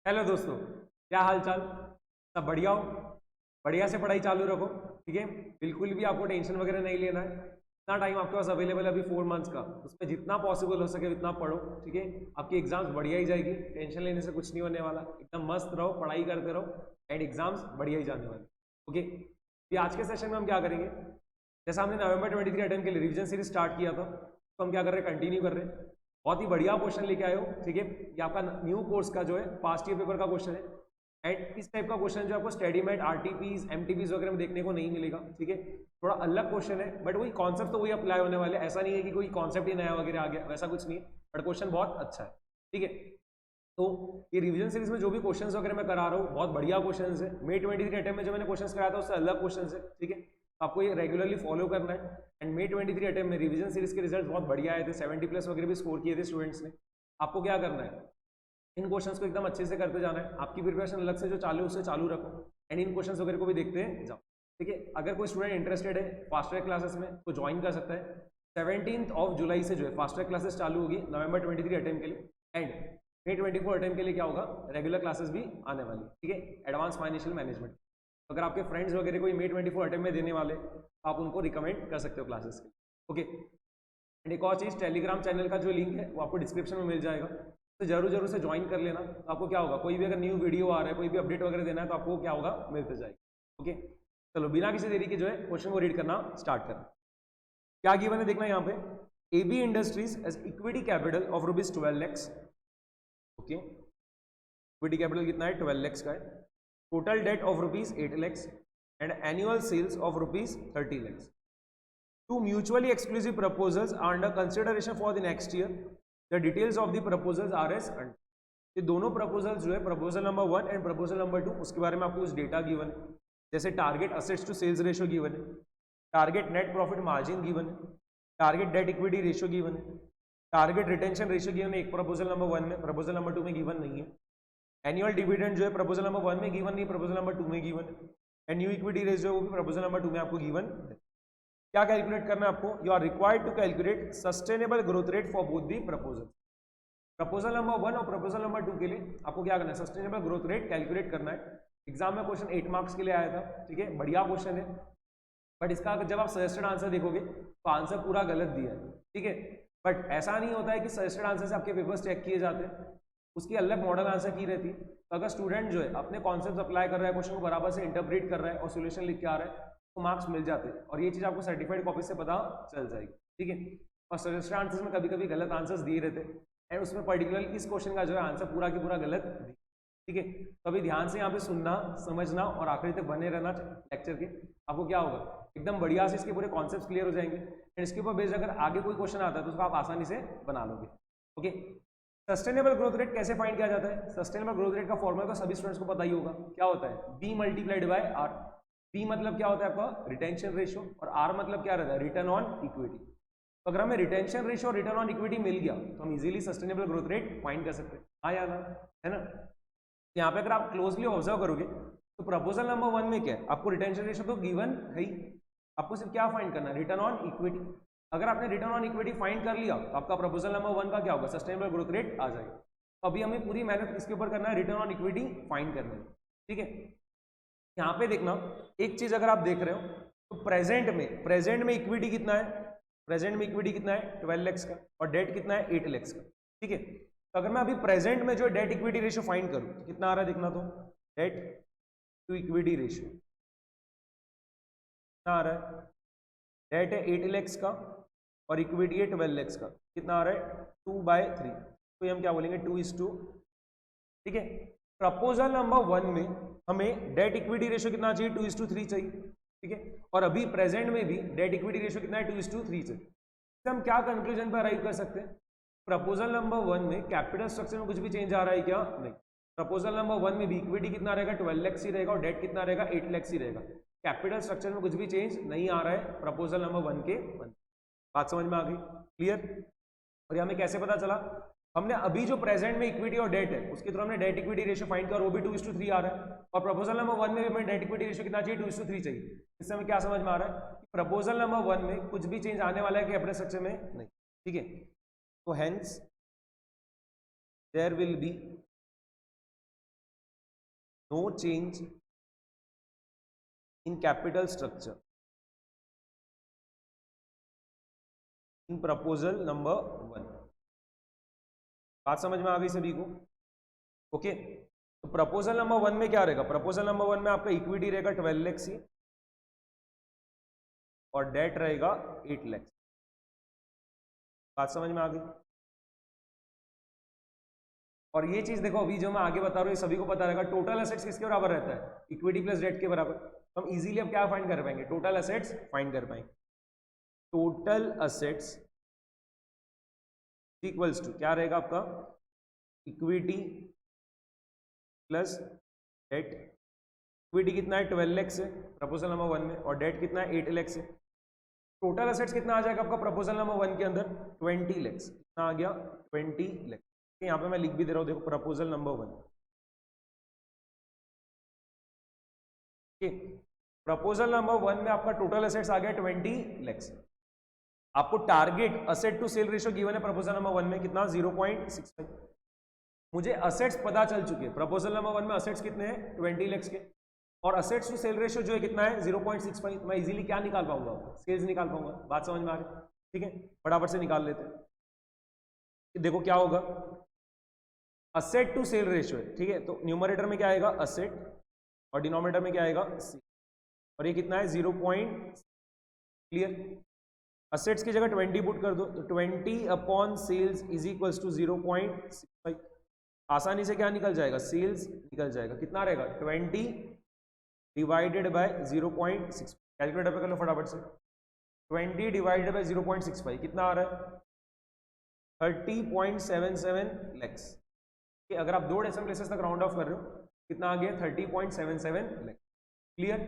Hello दोस्तों, क्या हाल चाल। सब बढ़िया हो। बढ़िया से पढ़ाई चालू रखो। ठीक है, बिल्कुल भी आपको टेंशन वगैरह नहीं लेना है। इतना टाइम आपके पास अवेलेबल है अभी 4 मंथ्स का, उसमें जितना पॉसिबल हो सके उतना पढ़ो। ठीक है, आपकी एग्जाम्स बढ़िया ही जाएगी, टेंशन लेने से कुछ नहीं होने वाला। एकदम मस्त रहो, पढ़ाई करते रहो एंड एग्जाम्स बढ़िया ही जाने वाले। ओके, ये आज के सेशन में हम क्या करेंगे, जैसा हमने नवंबर 23 अटेम्प्ट के लिए रिवीजन सीरीज स्टार्ट किया था, तो हम क्या कर रहे हैं, कंटिन्यू कर रहे हैं। बहुत ही बढ़िया क्वेश्चन लेके आए हो। ठीक है, ये आपका न्यू कोर्स का जो है पास्ट ईयर पेपर का क्वेश्चन है। एंड इस टाइप का क्वेश्चन जो आपको स्टडीमेट आरटीपीज एमटीपीज वगैरह में देखने को नहीं मिलेगा। ठीक है, थोड़ा अलग क्वेश्चन है, बट वही कॉन्सेप्ट तो वही अप्लाई होने वाले। ऐसा नहीं है कि कोई कॉन्सेप्ट ही नया वगैरह आ गया, वैसा कुछ नहीं है, बट क्वेश्चन बहुत अच्छा है। ठीक है, तो ये रिवीजन सीरीज में जो भी क्वेश्चंस वगैरह मैं करा रहा हूँ बहुत बढ़िया क्वेश्चंस है। मे 23 अटेम्प्ट में जो मैंने क्वेश्चंस कराया था उससे अलग क्वेश्चंस है। ठीक है, आपको ये रेगुलरली फॉलो करना है। एंड मे 23 अटेम्प्ट में रिवीजन सीरीज के रिजल्ट बहुत बढ़िया आए थे, 70+ वगैरह भी स्कोर किए थे स्टूडेंट्स ने। आपको क्या करना है, इन क्वेश्चंस को एकदम अच्छे से करते जाना है। आपकी प्रिपरेशन अलग से जो चालू है उससे चालू रखो एंड इन क्वेश्चंस वगैरह को भी देखते जाओ। ठीक है, अगर कोई स्टूडेंट इंटरेस्टेड है फास्ट ट्रैक क्लासेस में तो ज्वाइन कर सकता है। 17 जुलाई से जो है फास्ट ट्रैक क्लासेस चालू होगी नवंबर 23 अटेम्प्ट के लिए। एंड मे 24 अटेम्प्ट के लिए क्या होगा, रेगुलर क्लासेस भी आने वाली। ठीक है, एडवांस फाइनेंशियल मैनेजमेंट। अगर आपके फ्रेंड्स वगैरह कोई मे 24 अटेम्प्ट में देने वाले, आप उनको रिकमेंड कर सकते हो क्लासेस के। ओके, एंड एक और चीज़, टेलीग्राम चैनल का जो लिंक है वो आपको डिस्क्रिप्शन में मिल जाएगा, तो जरूर से ज्वाइन कर लेना। तो आपको क्या होगा, कोई भी अगर न्यू वीडियो आ रहा है, कोई भी अपडेट वगैरह देना है तो आपको क्या होगा, मिलते जाएगा। ओके, चलो बिना किसी देरी के जो है क्वेश्चन को रीड करना स्टार्ट करना। क्या गिवन है देखना यहाँ पे, AB industries has equity capital of ₹12 lakhs। Okay, equity capital कितना है, 12 lakhs का है। Total debt of ₹8 lakhs and annual sales of ₹30 lakhs। Two mutually exclusive proposals are under consideration for the next year. The details of the proposals are as under. ये दोनों proposals जो है, proposal number 1 and proposal number 2, उसके बारे में आपको कुछ data given है। जैसे target assets to sales ratio given है, target net profit margin given है, target debt equity ratio given है, टारगेट रिटेंशन रेशियो गिवन है एक प्रपोजल नंबर 1 में, प्रपोजल नंबर 2 में गिवन नहीं है। एनुअल डिविडेंड जो है प्रपोजल नंबर 1 में गिवन नहीं, प्रपोजल नंबर 2 में गिवन है। एंड न्यू इक्विटी रेशियो वो भी प्रपोजल नंबर 2 में आपको गिवन है। क्या कैलकुलेट करना है आपको, you are required to calculate sustainable growth rate for both the proposal. Proposal number 1 और प्रपोजल नंबर 2 के लिए आपको क्या करना है, सस्टेनेबल ग्रोथ रेट कैलकुलेट करना है। एग्जाम में क्वेश्चन 8 मार्क्स के लिए आया था। ठीक है, बढ़िया क्वेश्चन है, बट इसका जब आप सजेस्टेड आंसर देखोगे तो आंसर पूरा गलत दिया है। ठीक है, बट ऐसा नहीं होता है कि सजेस्टेड आंसर से आपके पेपर्स चेक किए जाते हैं, उसकी अलग मॉडल आंसर की रहती है। तो अगर स्टूडेंट जो है अपने कॉन्सेप्ट अप्लाई कर रहा है, क्वेश्चन को बराबर से इंटरप्रेट कर रहा है और सोल्यूशन लिख के आ रहा है, तो मार्क्स मिल जाते हैं। और ये चीज़ आपको सर्टिफाइड कॉपी से पता चल जाएगी। ठीक है, और सजेस्टेड आंसर्स में कभी कभी गलत आंसर्स दिए रहते हैं एंड उसमें पर्टिकुलर इस क्वेश्चन का जो है आंसर पूरा की पूरा गलत। ठीक है, तो अभी ध्यान से यहाँ पे सुनना, समझना और आखिरी तक बने रहना लेक्चर के। आपको क्या होगा, एकदम बढ़िया से इसके पूरे कॉन्सेप्ट क्लियर हो जाएंगे एंड इसके ऊपर बेस्ड अगर आगे कोई क्वेश्चन आता है तो उसको आप आसानी से बना लोगे। ओके, सस्टेनेबल ग्रोथ रेट कैसे फाइंड किया जाता है, सस्टेनेबल ग्रोथ रेट का फॉर्मूला तो सभी स्टूडेंट्स को पता ही होगा, क्या होता है, B multiplied by R. B मतलब क्या होता है आपका, रिटेंशन रेशियो, और आर मतलब क्या रहता है, रिटर्न ऑन इक्विटी। तो अगर हमें रिटेंशन रेशियो और रिटर्न ऑन इक्विटी मिल गया तो हम easily sustainable growth rate find कर सकते हैं। हाँ या ना, है ना। यहाँ पे अगर आप क्लोजली ऑब्जर्व करोगे तो प्रपोजल नंबर 1 में क्या है, आपको रिटेंशन रेशियो तो गिवन है ही, आपको सिर्फ क्या फाइंड करना है, रिटर्न ऑन इक्विटी। अगर आपने रिटर्न ऑन इक्विटी फाइंड कर लिया तो आपका प्रपोजल नंबर 1 का क्या होगा, सस्टेनेबल ग्रोथ रेट आ जाएगा। तो अभी हमें पूरी मेहनत इसके ऊपर करना है, रिटर्न ऑन इक्विटी फाइंड करना है। ठीक है, यहाँ पे देखना एक चीज, अगर आप देख रहे हो तो प्रेजेंट में इक्विटी कितना है, प्रेजेंट में इक्विटी कितना है 12 lakhs का, और डेट कितना है 8 lakhs का। ठीक है, तो अगर मैं अभी प्रेजेंट में जो डेट इक्विटी रेशियो फाइंड करूं तो कितना आ रहा है देखना, तो डेट टू इक्विटी रेशियो कितना आ रहा है, डेट है 8 lakhs का और इक्विटी है 12 lakhs का, कितना आ रहा है 2/3। तो हम क्या बोलेंगे 2:2। ठीक है, प्रपोजल नंबर 1 में हमें डेट इक्विटी रेशियो कितना चाहिए, 2:3 चाहिए। ठीक है, और अभी प्रेजेंट में भी डेट इक्विटी रेशियो कितना है, 2:3 चाहिए। तो हम क्या कंक्लूजन पर अराइव कर सकते हैं, प्रपोजल नंबर 1 में कैपिटल स्ट्रक्चर में कुछ भी चेंज आ रहा है क्या, नहीं। प्रपोजल नंबर 1 में भी इक्विटी कितना रहेगा, 12 lakhs ही रहेगा, और डेट कितना रहेगा, 8 lakhs ही रहेगा। कैपिटल स्ट्रक्चर में कुछ भी चेंज नहीं आ रहा है प्रपोजल नंबर 1 के 1। बात समझ में आ गई, क्लियर। और ये हमें कैसे पता चला, हमने अभी जो प्रेजेंट में इक्विटी और डेट है उसके थ्रू हमने डेट इक्विटी रेशियो फाइंड किया और वो भी 2:3 आ रहा है, और प्रपोजल नंबर 1 में भी हमें डेट इक्विटी रेशियो कितना चाहिए, 2:3 चाहिए। इससे हमें क्या समझ में आ रहा है कि प्रपोजल नंबर 1 में कुछ भी चेंज आने वाला है कि कैपिटल स्ट्रक्चर में, नहीं। ठीक है, तो hence there will be no change in capital structure in proposal number 1। बात समझ में आ गई सभी को? ओके, तो प्रपोजल नंबर 1 में क्या रहेगा? प्रपोजल नंबर 1 में आपका इक्विटी रहेगा 12 लाख सी और डेट रहेगा 8 लाख। बात समझ में आ गई? और ये चीज देखो, अभी जो मैं आगे बता रहा हूँ ये सभी को पता रहेगा, टोटल एसेट्स किसके बराबर रहता है? इक्विटी प्लस डेट के बराबर। तो हम इजीली अब क्या फाइंड कर पाएंगे? टोटल एसेट्स फाइंड कर पाएंगे। टोटल एसेट्स इक्वल्स टू क्या रहेगा आपका? Equity plus debt. इक्विटी कितना है? 12 लाख से प्रपोजल नंबर 1 में, और डेट कितना है? 8 लाख से। टोटल एसेट्स कितना आ जाएगा आपका प्रपोजल नंबर 1 के अंदर? 20 लाख। कितना आ गया? 20 लाख। यहाँ पे मैं लिख भी दे रहा हूँ, देखो प्रपोजल नंबर 1। प्रपोजल नंबर 1 में आपका टोटल एसेट्स आ गया 20 लाख। आपको target asset to sale ratio given है प्रपोजल नंबर 1 में, कितना? 0.65। मुझे असेट्स पता चल चुके हैं। प्रपोजल नंबर 1 में असेट्स कितने हैं? 20 लाख के, और असेट्स टू सेल रेशियो जो है कितना है? 0.65। मैं इजीली क्या निकाल पाऊंगा? सेल्स निकाल पाऊंगा। बात समझ में आ गई? ठीक है, फटाफट से निकाल लेते हैं। देखो क्या होगा, असेट टू सेल रेशियो है, ठीक है, तो न्यूमरेटर में क्या आएगा? असेट, और डिनोमिनेटर में क्या आएगा? सी, और ये कितना है? 0. क्लियर? असेट्स की जगह 20 पुट कर दो, तो 20 upon sales is equals to 0.65। आसानी से क्या निकल जाएगा? सेल्स निकल जाएगा। कितना रहेगा? 20 डिवाइडेड बाय 0.6। कैलकुलेटर पे कर लो फटाफट से। 20 डिवाइडेड बाय 0.65 कितना आ रहा है? 30.77 लैक्स। अगर आप 2 डेसिमल प्लेसेस तक राउंड ऑफ कर रहे हो, कितना आ गया? 30.77 लैक्स। क्लियर?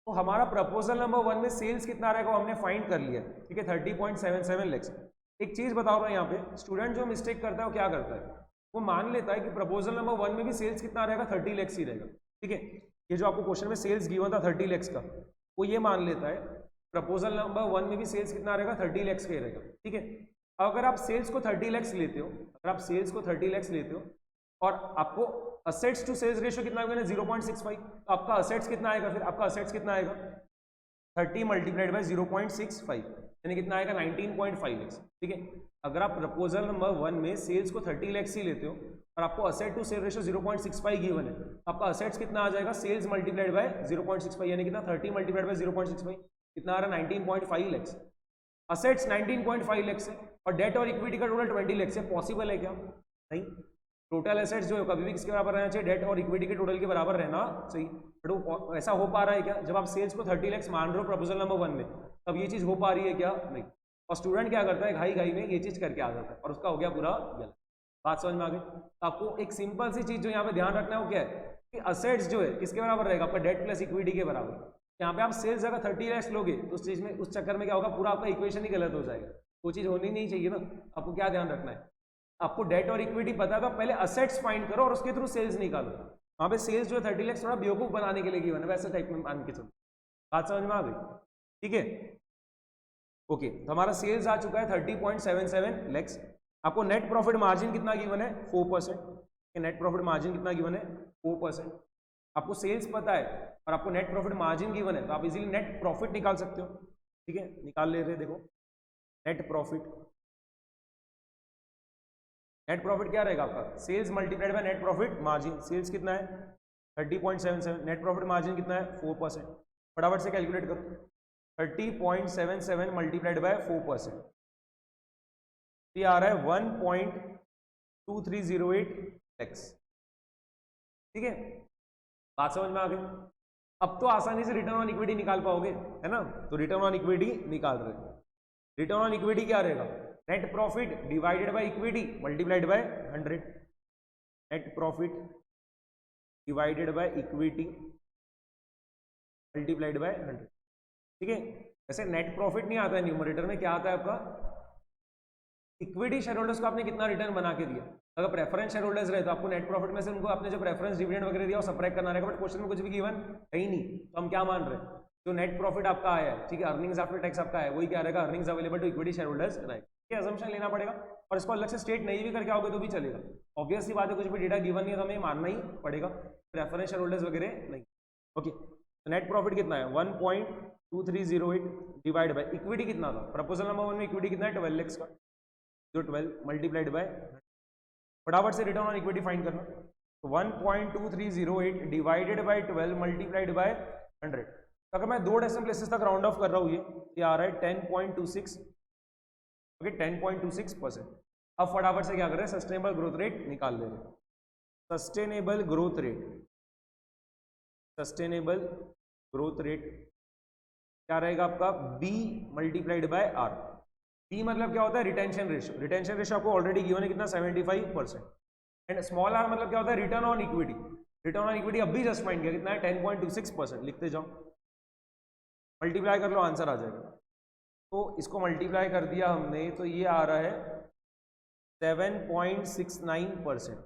तो हमारा प्रपोजल नंबर 1 में सेल्स कितना रहेगा वो हमने फाइंड कर लिया, ठीक है, 30.77 लैक्स। एक चीज बताओ रहा यहाँ पे, स्टूडेंट जो मिस्टेक करता है वो क्या करता है? वो मान लेता है कि प्रपोजल नंबर 1 में भी सेल्स कितना रहेगा? 30 लैक्स ही रहेगा। ठीक है, ये जो आपको क्वेश्चन में सेल्स गिवन था 30 लैक्स का, वो ये मान लेता है प्रपोजल नंबर 1 में भी सेल्स कितना रहेगा? 30 लैक्स का ही रहेगा। ठीक है, अगर आप सेल्स को 30 लैक्स लेते हो, अगर आप सेल्स को 30 लैक्स लेते हो और आपको असेट्स टू सेल्स रेशियो कितना होगा? 0.65, तो आपका असेट्स कितना आएगा? फिर आपका असेट्स कितना आएगा? 30 मल्टीप्लाइड बाय 0.65, यानी कितना आएगा? 19.5 लैक्स। ठीक है, अगर आप प्रपोजल नंबर 1 में सेल्स को 30 लैक्स ही लेते हो और आपको asset to sale ratio 0.65 given है, आपका असेट्स कितना आ जाएगा? सेल्स मल्टीप्लाइड बाय 0.65, यानी कितना? 30 मल्टीप्लाइड बाय 0.65, कितना आ रहा है? 19.5 लैक्स। असेट्स 19.5 लैक्स है और डेट और इक्विटी का टोटल 20 लैक्स है। पॉसिबल है क्या? नहीं। टोटल एसेट्स जो है कभी भी किसके बराबर रहना चाहिए? डेट और इक्विटी के टोटल के बराबर रहना चाहिए। बट ऐसा हो पा रहा है क्या? जब आप सेल्स को 30 लैक्स मान रहे हो प्रपोजल नंबर 1 में, तब ये चीज हो पा रही है क्या? नहीं। और स्टूडेंट क्या करता है? घाई घाई में ये चीज करके आ जाता है और उसका हो गया पूरा गलत। बात समझ में आ गई? तो आपको एक सिंपल सी चीज जो यहाँ पे ध्यान रखना है वो क्या है कि असेट्स जो है किसके बराबर रहेगा? आपका डेट प्लस इक्विटी के बराबर। यहाँ पे आप सेल्स अगर 30 लैक्स लोगे तो उस चीज में, उस चक्कर में क्या होगा? पूरा आपका इक्वेशन ही गलत हो जाएगा। वो चीज होनी नहीं चाहिए ना। आपको क्या ध्यान रखना है? आपको डेट और इक्विटी पता है तो पहले असेट्स फाइंड करो और उसके थ्रू सेल्स निकालो। वहां पे सेल्स जो है 30 लैक्स थोड़ा बेवकूफ बनाने के लिए गिवन है, वैसे टाइप में मान के चलो। बात समझ में आ गई? ठीक है, ओके, तो हमारा सेल्स आ चुका है 30.77 लैक्स। आपको नेट प्रॉफिट मार्जिन कितना गिवन है? 4%। नेट प्रॉफिट मार्जिन कितना गिवन है? 4%। आपको सेल्स पता है और आपको नेट प्रॉफिट मार्जिन गिवन है, तो आप इजीली नेट प्रॉफिट निकाल सकते हो। ठीक है, निकाल ले रहे, देखो नेट प्रॉफिट। नेट प्रॉफिट क्या रहेगा आपका? Sales multiplied by net profit margin. Sales कितना है? 30.77, नेट प्रॉफिट मार्जिन कितना है? 4%। फटाफट से कैलकुलेट करो, 30.77 मल्टीप्लाइड बाय 4%, ये आ रहा है 1.2308 लैक्स। ठीक है, बात समझ में आ गई? अब तो आसानी से रिटर्न ऑन इक्विटी निकाल पाओगे, है ना? तो रिटर्न ऑन इक्विटी निकाल रहे हैं। रिटर्न ऑन इक्विटी क्या रहेगा? Net profit divided by equity multiplied by 100। Net profit divided by equity multiplied by 100। ठीक है, वैसे नेट प्रॉफिट नहीं आता है न्यूमरेटर में, क्या आता है आपका? इक्विटी शेयर होल्डर्स को आपने कितना रिटर्न बना के दिया। अगर प्रेफरेंस शेयर होल्डर्स रहे तो आपको नेट प्रॉफिट में से उनको आपने जो प्रेफरेंस डिविडेंड वगैरह दिया वो सबट्रैक्ट करना रहेगा, बट क्वेश्चन में कुछ भी गिवन है ही नहीं। तो हम क्या मान रहे हैं? जो नेट प्रॉफिट आपका आया है, ठीक है, अर्निंग्स आफ्टर टैक्स आपका है, वही क्या रहेगा? Earnings available to equity shareholders रहेगा। ये अजम्पशन लेना पड़ेगा और इसको अलग से स्टेट नहीं भी करके आओगे तो भी चलेगा। ऑब्वियस सी बात है, कुछ भी डेटा गिवन नहीं है तो हमें मानना ही पड़ेगा, प्रेफरेंस शेयर होल्डर्स वगैरह नहीं। ओके, तो नेट प्रॉफिट कितना है 1.2308 डिवाइड बाय इक्विटी कितना था, प्रपोजल नंबर 1 में इक्विटी कितना है 12 लाख का, जो 12 मल्टीप्लाइड बाय, फटाफट से रिटर्न ऑन इक्विटी फाइंड करना। तो 1.2308 डिवाइडेड बाय 12 मल्टीप्लाइड बाय 100। अगर मैं 2 डेसिमल प्लेसेस तक राउंड ऑफ कर रहा हूँ, ये आ रहा है 10.26, ओके 10.26%। अब फटाफट से क्या कर रहे हैं, सस्टेनेबल ग्रोथ रेट निकाल ले रहे हैं। Sustainable growth rate, sustainable growth rate क्या रहेगा आपका, B multiplied by R. B मतलब क्या होता है, रिटेंशन रेशियो। रिटेंशन रेशियो आपको ऑलरेडी गिवन है कितना 75%। एंड स्मॉल आर मतलब क्या होता है, return on equity. Return on equity अभी जस्ट फाइंड किया, कितना है 10.26%। लिखते जाओ, मल्टीप्लाई कर लो, आंसर आ जाएगा। तो इसको मल्टीप्लाई कर दिया हमने तो ये आ रहा है 7.69%।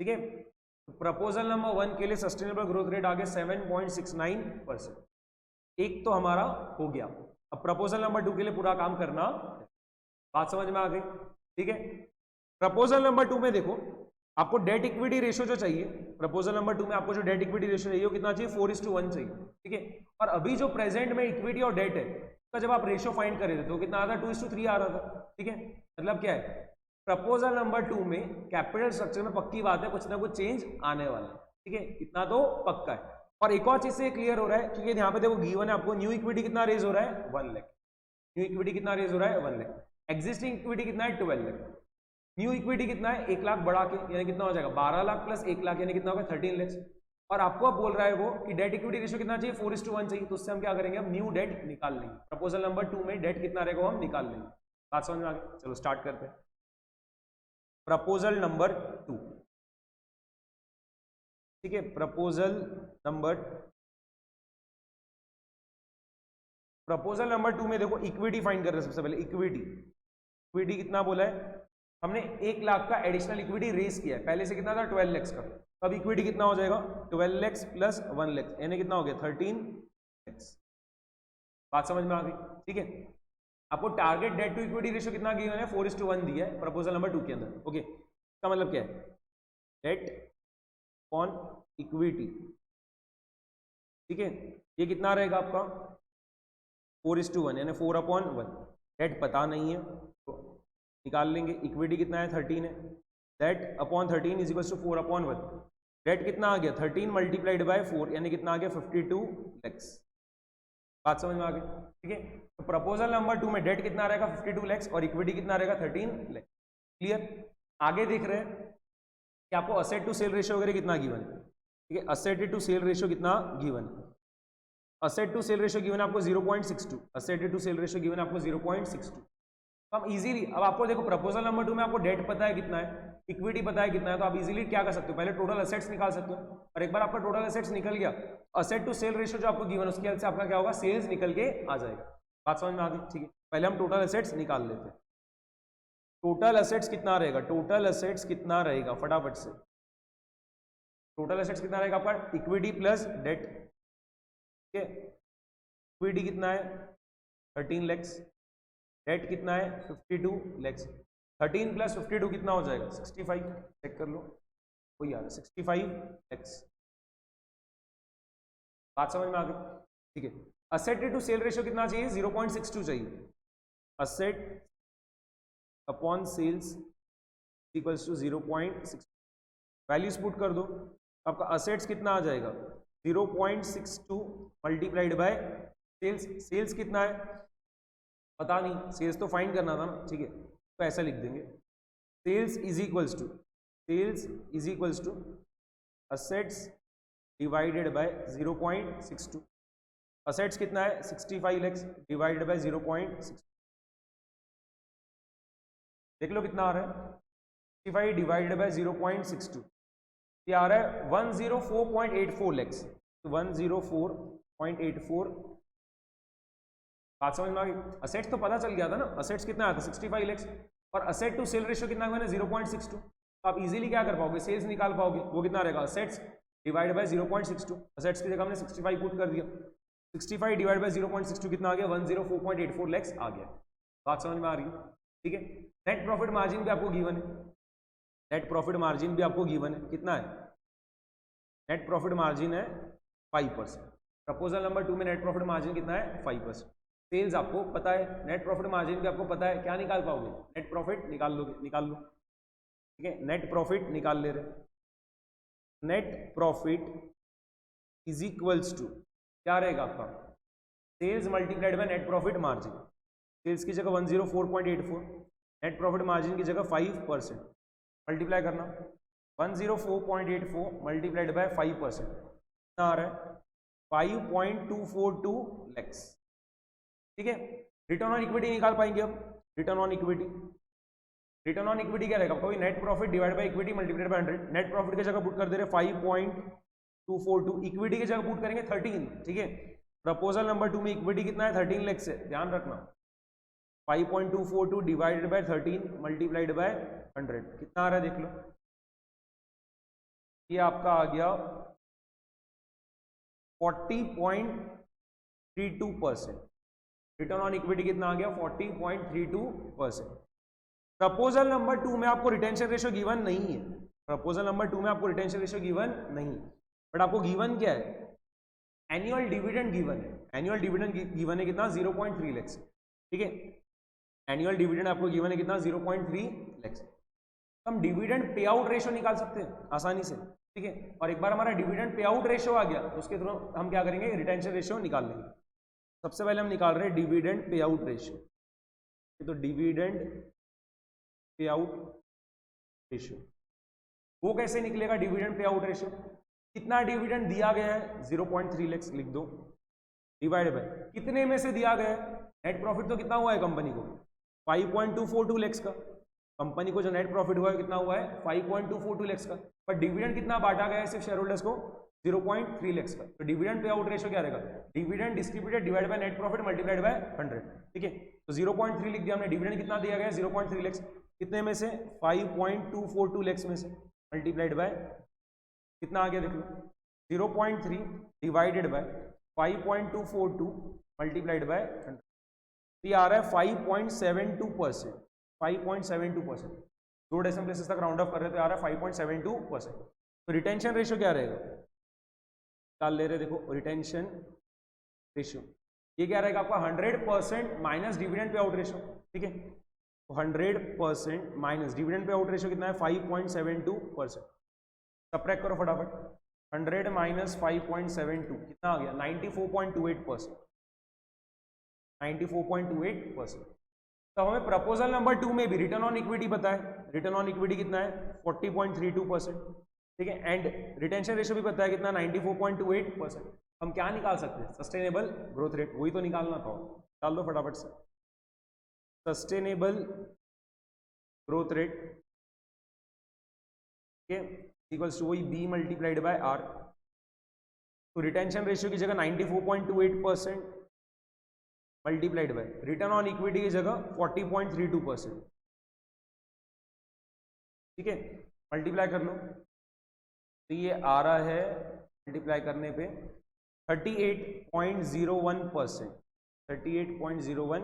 ठीक है, प्रपोजल नंबर 1 के लिए सस्टेनेबल ग्रोथ रेट आ गया 7.69%। एक तो हमारा हो गया। अब प्रपोजल नंबर 2 के लिए पूरा काम करना, बात समझ में आ गई। ठीक है, प्रपोजल नंबर 2 में देखो आपको डेट इक्विटी रेशियो जो चाहिए, प्रपोजल नंबर 2 में आपको जो डेट इक्विटी रेशियो चाहिए वो कितना चाहिए, 4:1 चाहिए। ठीक है, और अभी जो प्रेजेंट में इक्विटी और डेट है उसका जब आप रेशियो फाइंड कर रहे थे तो कितना आ रहा था, 2:3 आ रहा था। ठीक है, मतलब क्या है, प्रपोजल नंबर 2 में कैपिटल स्ट्रक्चर में पक्की बात है कुछ ना कुछ चेंज आने वाला है। ठीक है, इतना तो पक्का है। और एक और चीज से क्लियर हो रहा है, क्योंकि यहाँ पे देखो गिवन है आपको, न्यू इक्विटी कितना रेज हो रहा है 1 लाख। न्यू इक्विटी कितना रेज हो रहा है 1 लाख। एग्जिस्टिंग इक्विटी कितना है 12 लाख। न्यू इक्विटी कितना है 1 लाख बढ़ा के, यानी कितना हो जाएगा 12 लाख प्लस 1 लाख, यानी कितना होगा 13 लाख। और आपको अब बोल रहा है वो कि डेट इक्विटी रेशियो कितना चाहिए, 4:1 चाहिए। तो उससे हम क्या करेंगे, हम न्यू डेट निकाल लेंगे। प्रपोजल नंबर 2 में डेट कितना रहेगा वो हम निकाल लेंगे। बात समझ में आ गई, चलो स्टार्ट करते हैं। प्रपोजल नंबर 2, ठीक है, प्रपोजल नंबर 2 में देखो इक्विटी फाइंड कर रहे हैं। सबसे पहले इक्विटी कितना बोला है हमने, 1 लाख का एडिशनल इक्विटी रेस किया है। पहले से कितना था 12 लाख का, अब इक्विटी कितना हो जाएगा 12 लाख प्लस 1 लाख, यानी कितना हो गया 13 लाख। बात समझ में आ गई। ठीक है, आपको target debt to equity ratio कितना गिवन है, 4:1 दिया है प्रपोजल नंबर 2 के अंदर। ओके, इसका मतलब क्या है, डेट ऑन इक्विटी। ठीक है, ये कितना रहेगा आपका 4:1, यानी 4/1। डेट पता नहीं है तो निकाल लेंगे। इक्विटी कितना है 13 है, debt upon 13 is equal to 4/1। Debt कितना आ गया 13 मल्टीप्लाइड बाय 4, यानी कितना आ गया 52 लाख। बात समझ में आ गई। ठीक है, तो प्रपोजल नंबर 2 में डेट कितना रहेगा 52 लाख और इक्विटी कितना रहेगा 13 लाख। क्लियर। आगे देख रहे हैं कि आपको असेट टू सेल रेशियो वगैरह कितना गिवन है। ठीक है, असेट टू सेल रेशियो कितना गिवन है, asset to sale ratio given है आपको 0.62। Asset to sale ratio given है आपको 0.62। तो हम इजीली, अब आपको देखो प्रपोजल नंबर 2 में आपको डेट पता है कितना है, इक्विटी पता है कितना है, तो आप इजीली क्या कर सकते हो, पहले टोटल असेट्स निकाल सकते हो। और एक बार आपका टोटल असेट्स निकल गया, असेट टू सेल रेशियो जो आपको गिवन है उसकी हेल्प से आपका क्या होगा, सेल्स निकल के आ जाएगा। बात समझ में आ गई। ठीक है, पहले हम टोटल असेट्स निकाल लेते हैं। टोटल असेट्स कितना रहेगा, टोटल असेट्स कितना रहेगा फटाफट से, टोटल असेट्स कितना रहेगा आपका, इक्विटी प्लस डेट। ठीक है, इक्विटी कितना है 13 लाख, डेट कितना है 52 लाख। 13 प्लस 52 कितना हो जाएगा 65, चेक कर लो, वही आ रहा है 65 लाख। बात समझ में आ गई। ठीक है, असेट टू सेल रेशियो कितना चाहिए 0.62 चाहिए। Asset upon sales equals to 0.6, values put कर दो, आपका असेट्स कितना आ जाएगा 0.62 मल्टीप्लाइड बाय सेल्स। सेल्स कितना है पता नहीं, सेल्स तो फाइंड करना था ना। ठीक है, तो ऐसा लिख देंगे, sales is equals to assets divided by 0.62। Assets कितना है 65 लाख डिवाइडेड बाय 0.62, देख लो कितना आ रहा है 65 डिवाइडेड बाय 0.62, ये आ रहा है 104.84 लाख। 104.84। बात समझ में आ गई। असेट्स तो पता चल गया था ना, असेट्स कितना आया था 65 लाख, और असेट टू सेल रेशियो कितना हुआ ना 0.62। आप इजीली क्या कर पाओगे, सेल्स निकाल पाओगे। वो कितना रहेगा, असेट्स डिवाइड बाय 0.62। असेट्स की जगह हमने 65 पुट कर दिया, 65 डिवाइड बाय 0.62 कितना आ गया 104.84 लाख आ गया। बात समझ में आ रही है। ठीक है। नेट प्रॉफिट मार्जिन भी आपको गिवन है, नेट प्रॉफिट मार्जिन भी आपको गिवन है, कितना है? नेट प्रॉफिट मार्जिन है 5%। प्रपोजल नंबर 2 में नेट प्रॉफिट मार्जिन कितना है? 5%। सेल्स आपको पता है, नेट प्रॉफिट मार्जिन भी आपको पता है, क्या निकाल पाओगे? नेट प्रॉफिट निकाल लोगे, निकाल लो, ठीक है। नेट प्रॉफिट निकाल ले रहे, net profit is equals to क्या रहेगा आपका? Sales multiplied by net profit margin. Sales की जगह 104.84, नेट प्रॉफिट मार्जिन की जगह 5%, मल्टीप्लाई करना 104.84 मल्टीप्लाइड बाय 5%, कितना आ रहा है? 5.242 लैक्स, ठीक है। रिटर्न ऑन इक्विटी निकाल पाएंगे अब, return on equity, return on equity क्या रहेगा? कोई net profit divide by equity multiplied by 100, net profit की जगह पुट कर दे रहे 5.242, इक्विटी की जगह पुट करेंगे 13, ठीक है। प्रपोजल नंबर 2 में इक्विटी कितना है? 13 लाख से, ध्यान रखना। 5.242 डिवाइडेड बाय 13 मल्टीप्लाइड बाय 100, कितना आ रहा है देख लो, ये आपका आ गया 40.32%। रिटर्न ऑन इक्विटी कितना आ गया? 40.32%। प्रपोजल नंबर 2 में आपको रिटेंशन रेशियो गिवन नहीं है, प्रपोजल नंबर 2 में आपको रिटेंशन रेशियो गिवन नहीं, बट आपको गिवन क्या है? एनुअल डिविडेंड गिवन है, एनुअल डिविडेंड गिवन है कितना? 0.3 लाख, ठीक है। एनुअल डिविडेंड आपको गिवन है कितना? 0.3 लाख। हम डिविडेंड पे आउट रेशियो निकाल सकते हैं आसानी से, ठीक है। और एक बार हमारा डिविडेंड पे आउट रेशियो आ गया तो उसके थ्रू हम क्या करेंगे? रिटेंशन रेशियो निकाल लेंगे। सबसे पहले हम निकाल रहे हैं डिविडेंड पे आउट रेशियो, तो डिविडेंड पे आउट रेशियो वो कैसे निकलेगा? डिविडेंड पे आउट रेशियो, कितना डिविडेंड दिया गया है? 0.3 लाख लिख दो, डिवाइड बाय कितने में से दिया गया है? नेट प्रॉफिट तो कितना हुआ है कंपनी को? 5.242 लाख का, कंपनी को जो नेट प्रॉफिट हुआ है कितना हुआ है? 5.242 लाख का, पर डिविडेंड कितना बांटा गया है सिर्फ शेयर होल्डर्स को? 0.3 लाख का। तो डिविडेंड पे आउट रेशियो क्या रहेगा? Dividend distributed divide by net profit multiplied by 100, ठीक है। तो 0.3 लिख दिया हमने, डिविडेंड कितना दिया गया है? 0.3 लाख, कितने में से? 5.242 लाख में से, मल्टीप्लाइड बाय कितना आ गया देख लो, 0.3 डिवाइडेड बाय 5.242 मल्टीप्लाइड बाय 100, ये आ रहा है 5.72%, 5.72%। 2 डेसिमल प्लेसेस तक राउंड ऑफ कर रहे थे, आ रहा है 5.72%। तो रिटेंशन रेशियो क्या रहेगा? निकाल ले रहे, देखो रिटेंशन रेशियो ये क्या रहेगा आपका? 100% minus dividend pay out ratio, ठीक है। तो 100% minus dividend pay out ratio कितना है? 5.72%। सब्ट्रैक्ट करो फटाफट, 100 माइनस 5.72 कितना आ गया? 94.28%, 94.28%। तो हमें प्रपोजल नंबर 2 में भी रिटर्न ऑन इक्विटी पता है, रिटर्न ऑन इक्विटी कितना है? 40.32%, ठीक है। एंड रिटेंशन रेशियो भी पता है कितना? 94.28%। हम क्या निकाल सकते हैं? सस्टेनेबल ग्रोथ रेट, वही तो निकालना था, निकाल दो फटाफट से। सस्टेनेबल ग्रोथ रेट, ठीक है, इक्वल्स टू वही बी मल्टीप्लाइड बाय आर। तो रिटेंशन रेशियो की जगह 94.28% multiplied by return on equity की जगह 40.32%, ठीक है। मल्टीप्लाई कर लो तो ये आ रहा है मल्टीप्लाई करने पे 38.01%, 38.01।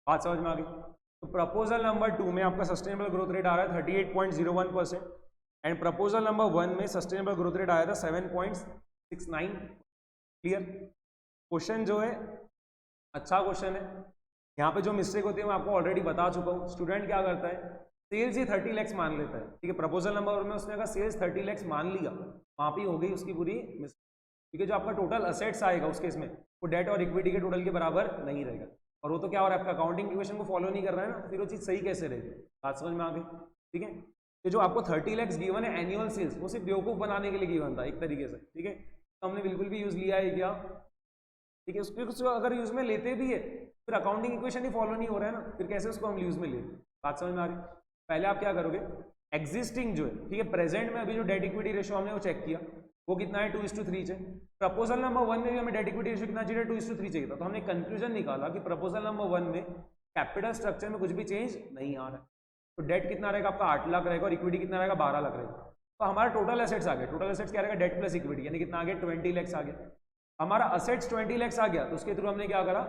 बात समझ में आ गई? तो प्रपोजल नंबर 2 में आपका सस्टेनेबल ग्रोथ रेट आ रहा है 38.01% एंड प्रपोजल नंबर 1 में सस्टेनेबल ग्रोथ रेट आया था 7.69। क्लियर? क्वेश्चन जो है अच्छा क्वेश्चन है, यहाँ पे जो मिस्टेक होती है मैं आपको ऑलरेडी बता चुका हूँ। स्टूडेंट क्या करता है? सेल्स ही 30 लाख मान लेता है, ठीक है। प्रपोजल नंबर 1 में उसने कहा सेल्स 30 लाख मान लिया, वहाँ पे हो गई उसकी पूरी मिस्टेक, ठीक है। जो आपका टोटल असेट्स आएगा उस केस में वो डेट और इक्विटी के टोटल के बराबर नहीं रहेगा, और वो तो क्या हो रहा है? आपका अकाउंटिंग इक्वेशन को फॉलो नहीं कर रहा है ना, तो फिर वो चीज़ सही कैसे रहेगी? बात समझ में आ गई, ठीक है। तो जो आपको 30 लाख गिवन है एनुअल सेल्स, वो सिर्फ बेवकूफ़ बनाने के लिए गिवन था एक तरीके से, ठीक है। तो हमने बिल्कुल भी यूज़ लिया है क्या? ठीक है। उसको अगर यूज़ में लेते भी है फिर अकाउंटिंग इक्वेशन ही फॉलो नहीं हो रहा है ना, फिर कैसे उसको हम यूज़ में ले? बात समझ में आ रही? पहले आप क्या करोगे? एग्जिस्टिंग जो है, ठीक है, प्रेजेंट में अभी जो डेट इक्विटी रेशियो हमने वो चेक किया, वो कितना है? 2:3 है। प्रपोजल नंबर 1 में भी हमें डेट इक्विटी रेशियो कितना चाहिए? 2:3 चाहिए था। तो हमने कंक्लूजन निकाला कि प्रपोजल नंबर 1 में कैपिटल स्ट्रक्चर में कुछ भी चेंज नहीं आ रहा है, तो डेट कितना रहेगा आपका? 8 लाख रहेगा, और इक्विटी कितना रहेगा? 12 लाख रहेगा। तो हमारा टोटल एसेट्स आ गया, टोटल एसेट्स क्या रहेगा? डेट प्लस इक्विटी, यानी कितना आ गया? 20 लाख आ गया। हमारा असेट्स 20 लाख आ गया, तो उसके थ्रू हमने क्या करा?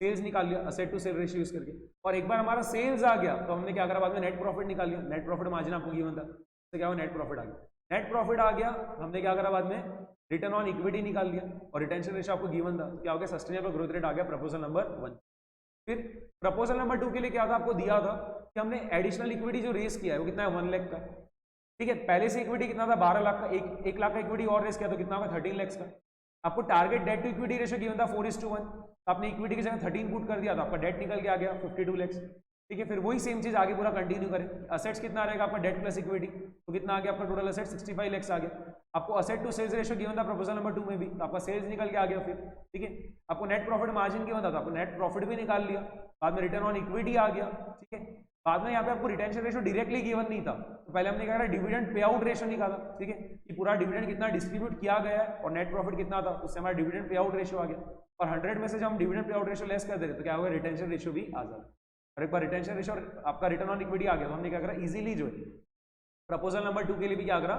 सेल्स निकाल लिया asset to sale ratio use करके, और एक बार हमारा सेल्स आ गया तो हमने क्या करा, बाद में नेट प्रॉफिट निकाल लिया। नेट प्रॉफिट मार्जिन आपको गिवन था, तो क्या हुआ, नेट प्रॉफिट आ गया। नेट प्रॉफिट आ गया, हमने क्या करा, बाद में रिटर्न ऑन इक्विटी निकाल लिया, और रिटेंशन रेशियो आपको गिवन था, तो क्या हो गया, सस्टेनेबल ग्रोथ रेट आ गया प्रपोजल नंबर 1। फिर प्रपोजल नंबर 2 के लिए क्या था, आपको दिया था कि हमने एडिशनल इक्विटी जो रेस किया है वो कितना है, 1 लाख का। ठीक है, पहले से इक्विटी कितना था, 12 लाख का, 1 लाख का इक्विटी और रेस किया तो कितना होगा, 13 लाख का। आपको target debt to equity ratio given था 4:1, तो आपने इक्विटी की जगह 13 पुट कर दिया, तो आपका डेट निकल के आ गया 52 लाख। ठीक है, फिर वही सेम चीज आगे पूरा कंटिन्यू करें। असेट्स कितना रहेगा आपका, डेट प्लस इक्विटी, तो कितना आ गया आपका टोटल असेट 65 लाख आ गया। आपको asset to sales ratio given था प्रपोजल नंबर 2 में भी, तो आपका सेल्स निकल के आ गया फिर। ठीक है, आपको नेट प्रॉफिट मार्जिन गिवन था, तो आपको नेट प्रॉफिट भी निकाल लिया, बाद में रिटर्न ऑन इक्विटी आ गया। ठीक है, बाद में यहाँ पे आपको रिटेंशन रेशियो डायरेक्टली गिवन नहीं था, तो पहले हमने क्या करा, डिविडेंड पे आउट रेशियो निकाला। ठीक है, कि पूरा डिविडेंड कितना डिस्ट्रीब्यूट किया गया है और नेट प्रॉफिट कितना था, उससे हमारा डिविडेंड पे आउट रेशियो आ गया, और 100 में से जब हम dividend pay out ratio less कर दे रहे तो क्या होगा, रिटेंशन रेशियो भी आ जाता। और एक बार रिटेंशन रेशियो आपका रिटर्न ऑन इक्विटी आ गया, तो हमने क्या करा, इजीली जो है प्रपोजल नंबर 2 के लिए भी क्या करा,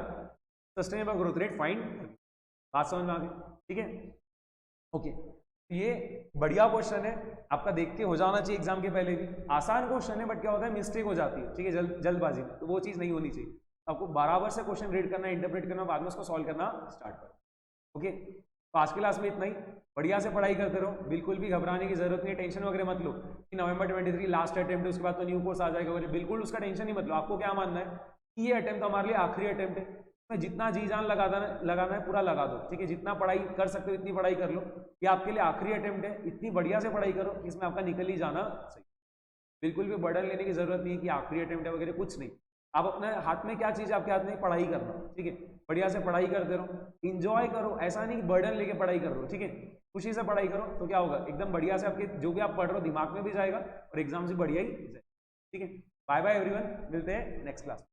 सस्टेनेबल ग्रोथ रेट फाइंड। बात समझ में आ गई? ठीक है, ओके, ये बढ़िया क्वेश्चन है, आपका देख के हो जाना चाहिए एग्जाम के पहले भी। आसान क्वेश्चन है, बट क्या होता है, मिस्टेक हो जाती है। ठीक है, जल्दबाजी में, तो वो चीज नहीं होनी चाहिए। आपको बराबर से क्वेश्चन रीड करना, इंटरप्रेट करना, बाद में उसको सॉल्व करना स्टार्ट करो। ओके, तो आज की क्लास में इतना ही। बढ़िया से पढ़ाई करते रहो, बिल्कुल भी घबराने की जरूरत नहीं है, टेंशन वगैरह मत लो कि नवंबर 23 लास्ट अटेम्प्ट है, उसके बाद तो न्यू कोर्स आ जाएगा वगैरह, बिल्कुल उसका टेंशन नहीं मत लो। आपको क्या मानना है कि ये अटेम्प्ट हमारे लिए आखिरी अटेम्प्ट है, में जितना जी जान लगाना है पूरा लगा दो। ठीक है, जितना पढ़ाई कर सकते हो इतनी पढ़ाई कर लो, ये आपके लिए आखिरी अटेम्प्ट है, इतनी बढ़िया से पढ़ाई करो कि इसमें आपका निकल ही जाना सही। बिल्कुल भी बर्डन लेने की जरूरत नहीं है कि आखिरी अटेम्प्ट है वगैरह, कुछ नहीं। आप अपने हाथ में क्या चीज है, आपके हाथ में पढ़ाई करना। ठीक है, बढ़िया से पढ़ाई करते रहो, इंजॉय करो, ऐसा नहीं कि बर्डन लेके पढ़ाई कर रहे हो। ठीक है, खुशी से पढ़ाई करो, तो क्या होगा, एकदम बढ़िया से आपके जो भी आप पढ़ रहे हो दिमाग में भी जाएगा और एग्जाम से बढ़िया ही जाएगा। ठीक है, बाय बाय एवरीवन, मिलते हैं नेक्स्ट क्लास।